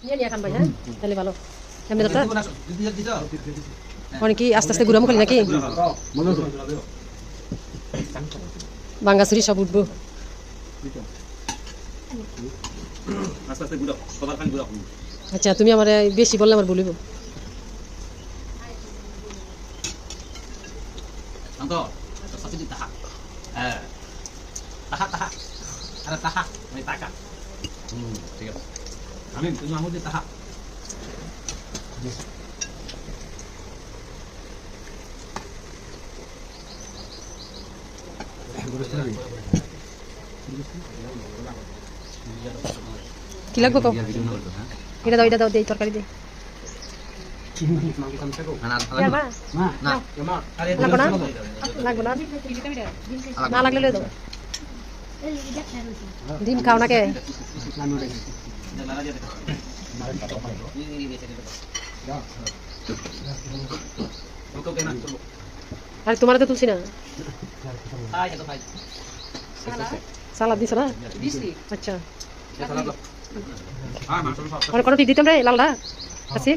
নিয়ে খান ভাই, হ্যাঁ তাহলে ভালো। এমনি তো অনেক কি আস্তে আস্তে ঘুরামো খালি নাকি বাঙ্গাসুরি সব উঠবো। আচ্ছা তুমি আমার বেশি বললে আমার বলিব। কি লাগবে কও? এটা দাও দেই তরকারি দে। লাগবে না না লাগলে লয়ে দাও। ডিম খাও না কে? আরে তোমার তো তুলছি না। সালাদ দিছ না? আচ্ছা আর কোনো ঠিক দিতাম রে লালটা আছে।